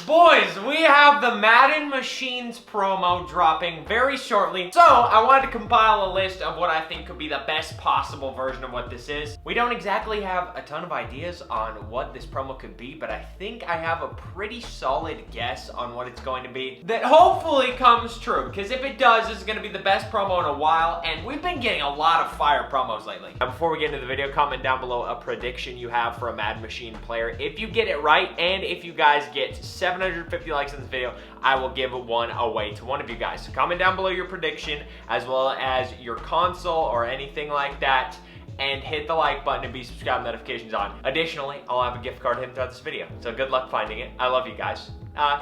Boys, we have the Madden Machines promo dropping very shortly, so I wanted to compile a list of what I think could be the best possible version of what this is. We don't exactly have a ton of ideas on what this promo could be, but I think I have a pretty solid guess on what it's going to be that hopefully comes true, because if it does, this is going to be the best promo in a while, and we've been getting a lot of fire promos lately. Now, before we get into the video, comment down below a prediction you have for a Madden Machine player. If you get it right, and if you guys get 750 likes in this video, I will give one away to one of you guys. So comment down below your prediction, as well as your console or anything like that, and hit the like button and be subscribed, notifications on. Additionally, I'll have a gift card hidden throughout this video, so good luck finding it. I love you guys.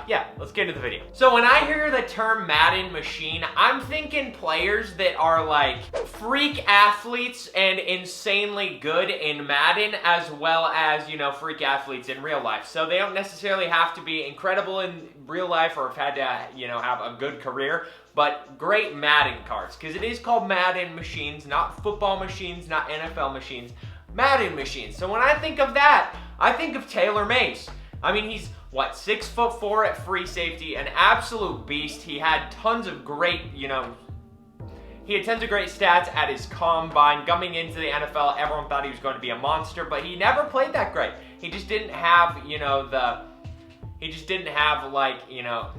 Yeah, let's get into the video. So when I hear the term Madden Machine, I'm thinking players that are like freak athletes and insanely good in Madden, as well as, you know, freak athletes in real life. So they don't necessarily have to be incredible in real life or have had to, you know, have a good career, but great Madden cards, because it is called Madden Machines, not football machines, not NFL machines, Madden Machines. So when I think of that, I think of Taylor Mace. I mean, he's, what, 6'4" at free safety, an absolute beast. He had tons of great, you know, he had tons of great stats at his combine. Coming into the NFL, everyone thought he was going to be a monster, but he never played that great. He just didn't have, you know, he just didn't have, like, you know,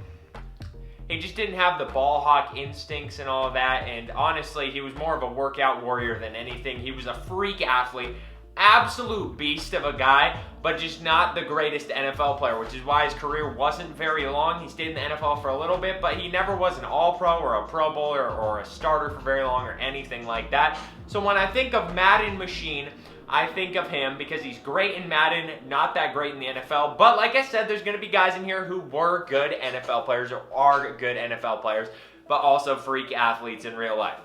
he just didn't have the ball hawk instincts and all of that, and honestly, he was more of a workout warrior than anything. He was a freak athlete, absolute beast of a guy, but just not the greatest NFL player, which is why his career wasn't very long. He stayed in the NFL for a little bit, but he never was an all-pro or a Pro Bowler or a starter for very long or anything like that. So when I think of Madden Machine, I think of him because he's great in Madden, not that great in the NFL. But like I said, there's going to be guys in here who were good NFL players or are good NFL players, but also freak athletes in real life.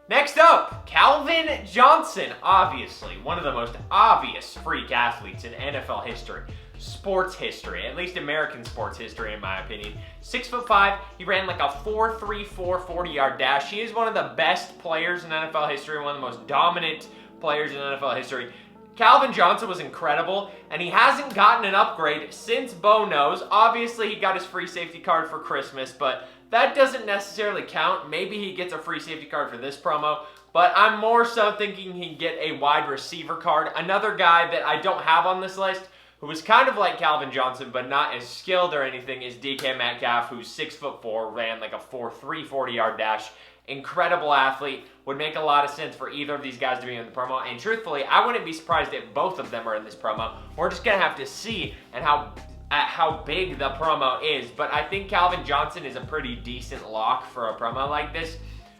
Next up, Calvin Johnson, obviously one of the most obvious freak athletes in NFL history, sports history, at least American sports history in my opinion. 6'5", he ran like a 4.34 40-yard dash. He is one of the best players in NFL history, one of the most dominant players in NFL history. Calvin Johnson was incredible, and he hasn't gotten an upgrade since Bo knows. Obviously, he got his free safety card for Christmas, but that doesn't necessarily count. Maybe he gets a free safety card for this promo, but I'm more so thinking he'd get a wide receiver card. Another guy that I don't have on this list, who was kind of like Calvin Johnson, but not as skilled or anything, is DK Metcalf, who's 6'4", ran like a 4.3 40-yard dash. Incredible athlete. Would make a lot of sense for either of these guys to be in the promo, and truthfully, I wouldn't be surprised if both of them are in this promo. We're just gonna have to see and how big the promo is, but I think Calvin Johnson is a pretty decent lock for a promo like this,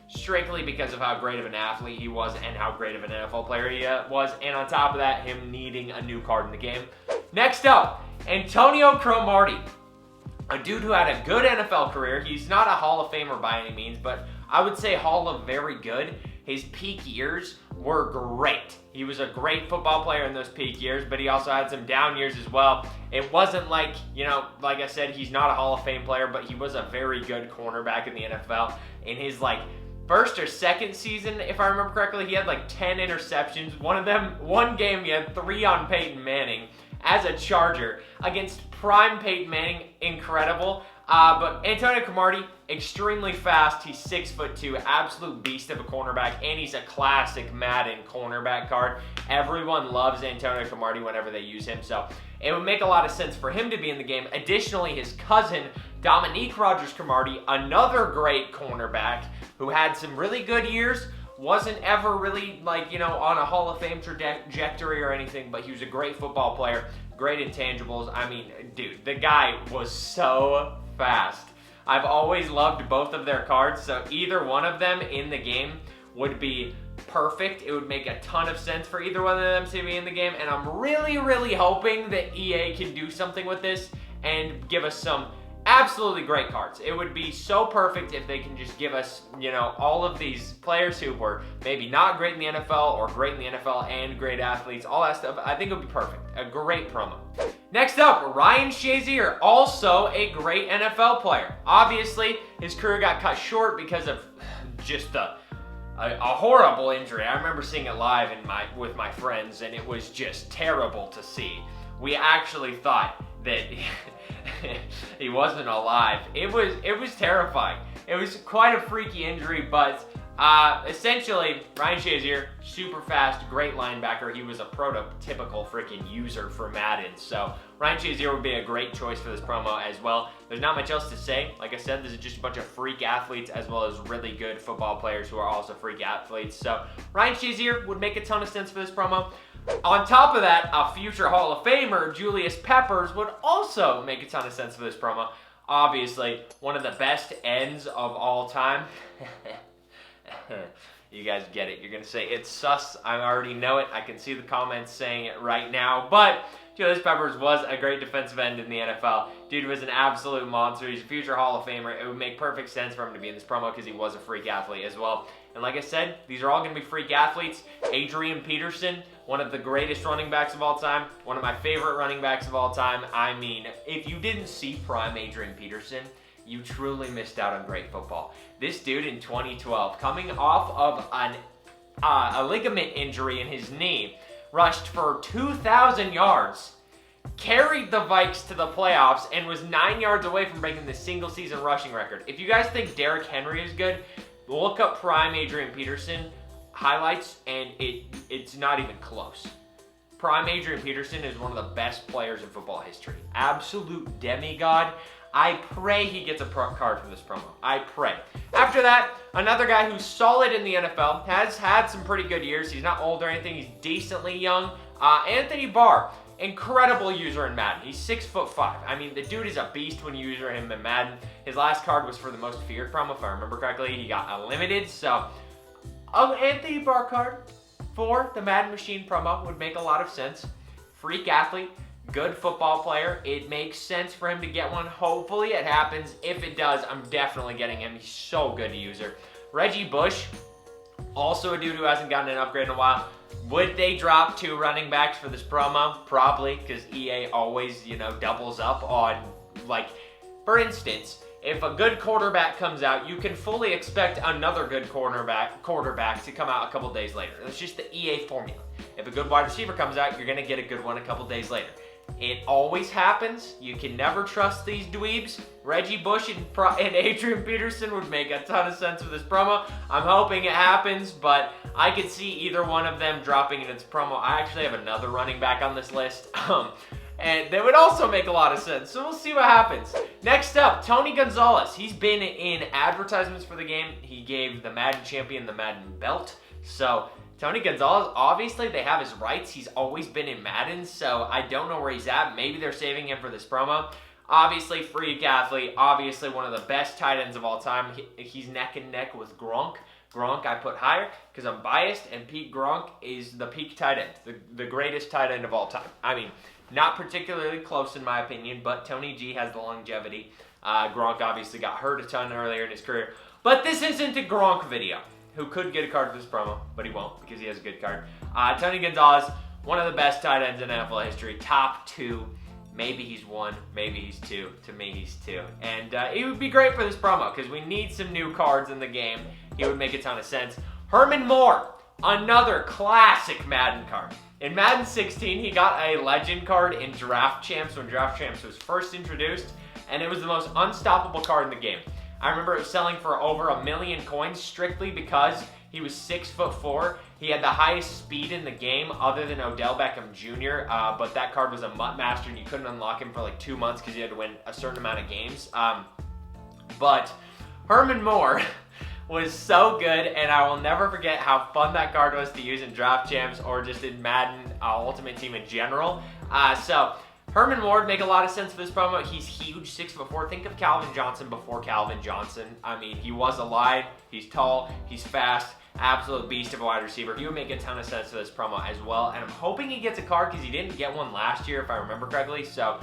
strictly because of how great of an athlete he was and how great of an NFL player he was, and on top of that, him needing a new card in the game. Next up, Antonio Cromartie, a dude who had a good NFL career. He's not a Hall of Famer by any means, but I would say Hall of very good. His peak years were great. He was a great football player in those peak years, but he also had some down years as well. It wasn't like, you know, like I said, he's not a Hall of Fame player, but he was a very good cornerback in the NFL. In his, like, first or second season, if I remember correctly, he had like 10 interceptions. One game, he had 3 on Peyton Manning as a Charger against prime Peyton Manning. Incredible. But Antonio Cromartie, extremely fast. He's 6'2", absolute beast of a cornerback, and he's a classic Madden cornerback card. Everyone loves Antonio Cromartie whenever they use him, so it would make a lot of sense for him to be in the game. Additionally, his cousin, Dominique Rodgers-Cromartie, another great cornerback who had some really good years, wasn't ever really, like, you know, on a Hall of Fame trajectory or anything, but he was a great football player, great intangibles. I mean, dude, the guy was so fast. I've always loved both of their cards, so either one of them in the game would be perfect. It would make a ton of sense for either one of them to be in the game, and I'm really, really hoping that EA can do something with this and give us some absolutely great cards. It would be so perfect if they can just give us, you know, all of these players who were maybe not great in the NFL or great in the NFL and great athletes, all that stuff. I think it would be perfect. A great promo. Next up, Ryan Shazier, also a great NFL player. Obviously, his career got cut short because of just a horrible injury. I remember seeing it live with my friends, and it was just terrible to see. We actually thought that he wasn't alive. It was terrifying. It was quite a freaky injury, but essentially, Ryan Shazier, super fast, great linebacker. He was a prototypical freaking user for Madden. So Ryan Shazier would be a great choice for this promo as well. There's not much else to say. Like I said, this is just a bunch of freak athletes as well as really good football players who are also freak athletes. So Ryan Shazier would make a ton of sense for this promo. On top of that, a future Hall of Famer, Julius Peppers, would also make a ton of sense for this promo. Obviously, one of the best ends of all time. You guys get it. You're going to say, it's sus. I already know it. I can see the comments saying it right now. But Julius Peppers was a great defensive end in the NFL. Dude was an absolute monster. He's a future Hall of Famer. It would make perfect sense for him to be in this promo because he was a freak athlete as well. And like I said, these are all going to be freak athletes. Adrian Peterson, one of the greatest running backs of all time. One of my favorite running backs of all time. I mean, if you didn't see prime Adrian Peterson, you truly missed out on great football. This dude in 2012, coming off of a ligament injury in his knee, rushed for 2,000 yards, carried the Vikes to the playoffs, and was 9 yards away from breaking the single-season rushing record. If you guys think Derrick Henry is good, look up prime Adrian Peterson highlights, and it's not even close. Prime Adrian Peterson is one of the best players in football history. Absolute demigod. I pray he gets a card for this promo. I pray. After that, another guy who's solid in the NFL, has had some pretty good years. He's not old or anything. He's decently young. Anthony Barr, incredible user in Madden. He's 6'5". I mean, the dude is a beast when you use him in Madden. His last card was for the most feared promo, if I remember correctly. He got a limited, so Anthony Barr card for the Madden Machine promo would make a lot of sense. Freak athlete. Good football player. It makes sense for him to get one. Hopefully it happens. If it does, I'm definitely getting him. He's so good to user. Reggie Bush, also a dude who hasn't gotten an upgrade in a while. Would they drop 2 running backs for this promo? Probably, because EA always, doubles up on, like, for instance, if a good quarterback comes out, you can fully expect another good quarterback to come out a couple days later. That's just the EA formula. If a good wide receiver comes out, you're going to get a good one a couple days later. It always happens. You can never trust these dweebs. Reggie Bush and Adrian Peterson would make a ton of sense for this promo. I'm hoping it happens, but I could see either one of them dropping in its promo. I actually have another running back on this list, and they would also make a lot of sense, so we'll see what happens. Next up, Tony Gonzalez. He's been in advertisements for the game. He gave the Madden champion the Madden belt, so Tony Gonzalez, obviously they have his rights. He's always been in Madden, so I don't know where he's at. Maybe they're saving him for this promo. Obviously, freak athlete. Obviously, one of the best tight ends of all time. He's neck and neck with Gronk. Gronk I put higher because I'm biased, and Pete Gronk is the peak tight end. The greatest tight end of all time. I mean, not particularly close in my opinion, but Tony G has the longevity. Gronk obviously got hurt a ton earlier in his career. But this isn't a Gronk video, who could get a card for this promo, but he won't because he has a good card. Tony Gonzalez, one of the best tight ends in NFL history, top 2. Maybe he's 1, maybe he's 2. To me, he's 2. And it would be great for this promo because we need some new cards in the game. He would make a ton of sense. Herman Moore, another classic Madden card. In Madden 16, he got a legend card in Draft Champs when Draft Champs was first introduced, and it was the most unstoppable card in the game. I remember it selling for over 1 million coins strictly because he was 6'4". He had the highest speed in the game other than Odell Beckham Jr., but that card was a MUT Master and you couldn't unlock him for like 2 months because you had to win a certain amount of games. But Herman Moore was so good, and I will never forget how fun that card was to use in Draft Champs or just in Madden Ultimate Team in general. So Herman Moore would make a lot of sense for this promo. He's huge, 6'4". Think of Calvin Johnson before Calvin Johnson. I mean, he was alive, he's tall, he's fast, absolute beast of a wide receiver. He would make a ton of sense for this promo as well, and I'm hoping he gets a card because he didn't get one last year if I remember correctly, so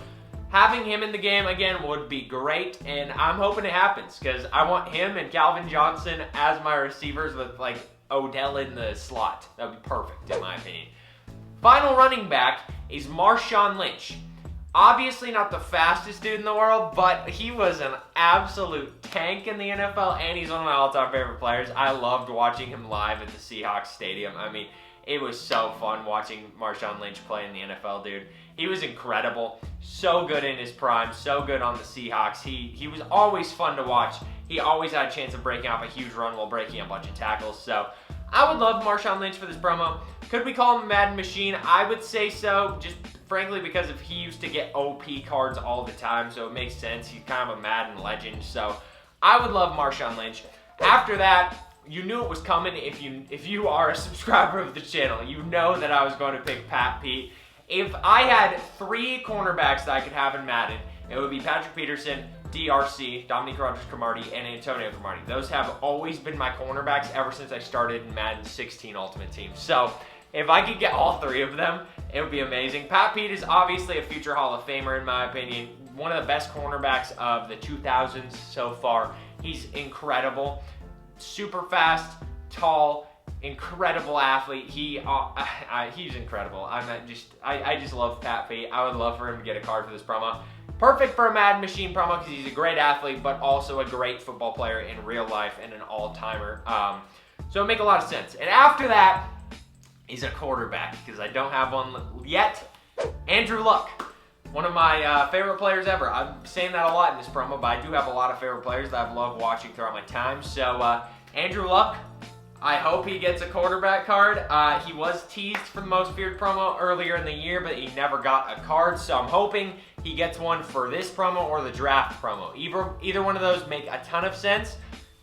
having him in the game again would be great, and I'm hoping it happens because I want him and Calvin Johnson as my receivers with like Odell in the slot. That would be perfect in my opinion. Final running back is Marshawn Lynch. Obviously not the fastest dude in the world, but he was an absolute tank in the NFL, and he's one of my all-time favorite players. I loved watching him live at the Seahawks Stadium. I mean, it was so fun watching Marshawn Lynch play in the NFL, dude. He was incredible. So good in his prime. So good on the Seahawks. He was always fun to watch. He always had a chance of breaking off a huge run while breaking a bunch of tackles. So I would love Marshawn Lynch for this promo. Could we call him a Madden Machine? I would say so, just frankly because he used to get OP cards all the time, so it makes sense. He's kind of a Madden legend, so I would love Marshawn Lynch. After that, you knew it was coming if you are a subscriber of the channel. You know that I was going to pick Pat Pete. If I had 3 cornerbacks that I could have in Madden, it would be Patrick Peterson, DRC, Dominique Rodgers-Cromartie, and Antonio Cromartie. Those have always been my cornerbacks ever since I started in Madden 16 Ultimate Team. So if I could get all 3 of them, it would be amazing. Pat Pete is obviously a future Hall of Famer in my opinion. One of the best cornerbacks of the 2000s so far. He's incredible. Super fast, tall, incredible athlete. He's incredible. I just love Pat Pete. I would love for him to get a card for this promo. Perfect for a Madden Machine promo because he's a great athlete, but also a great football player in real life and an all-timer. So it'd make a lot of sense. And after that, he's a quarterback because I don't have one yet. Andrew Luck. One of my favorite players ever. I'm saying that a lot in this promo, but I do have a lot of favorite players that I've loved watching throughout my time. So Andrew Luck, I hope he gets a quarterback card. He was teased for the Most Feared promo earlier in the year, but he never got a card. So I'm hoping he gets one for this promo or the draft promo. Either one of those make a ton of sense.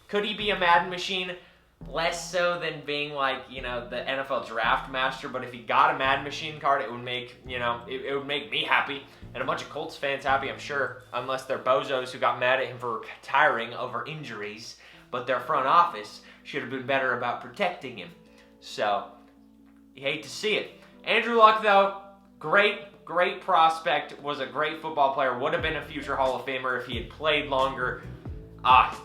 Could he be a Madden Machine? Less so than being like, the NFL Draft Master, but if he got a Madden Machine card, it would make, it would make me happy and a bunch of Colts fans happy, I'm sure, unless they're bozos who got mad at him for retiring over injuries, but their front office should have been better about protecting him. So, you hate to see it. Andrew Luck, though, great prospect, was a great football player, would have been a future Hall of Famer if he had played longer.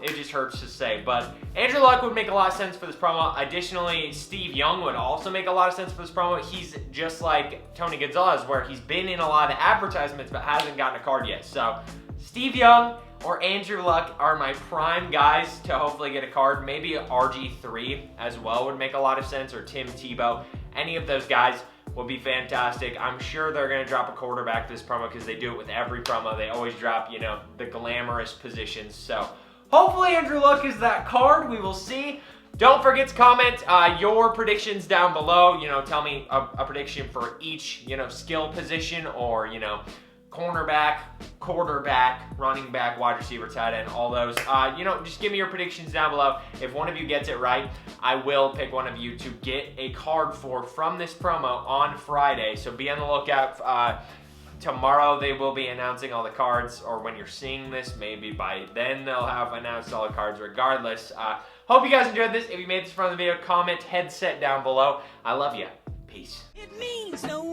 It just hurts to say, but Andrew Luck would make a lot of sense for this promo. Additionally, Steve Young would also make a lot of sense for this promo. He's just like Tony Gonzalez, where he's been in a lot of the advertisements but hasn't gotten a card yet. So, Steve Young or Andrew Luck are my prime guys to hopefully get a card. Maybe RG3 as well would make a lot of sense, or Tim Tebow. Any of those guys will be fantastic. I'm sure they're going to drop a quarterback this promo because they do it with every promo. They always drop, the glamorous positions. So, hopefully Andrew Luck is that card. We will see. Don't forget to comment your predictions down below. Tell me a prediction for each, skill position or, cornerback, quarterback, running back, wide receiver, tight end, all those. Just give me your predictions down below. If one of you gets it right, I will pick one of you to get a card from this promo on Friday. So be on the lookout. Tomorrow they will be announcing all the cards, or when you're seeing this, maybe by then they'll have announced all the cards regardless. Hope you guys enjoyed this. If you made this far in the video, comment headset down below. I love you. Peace. It means no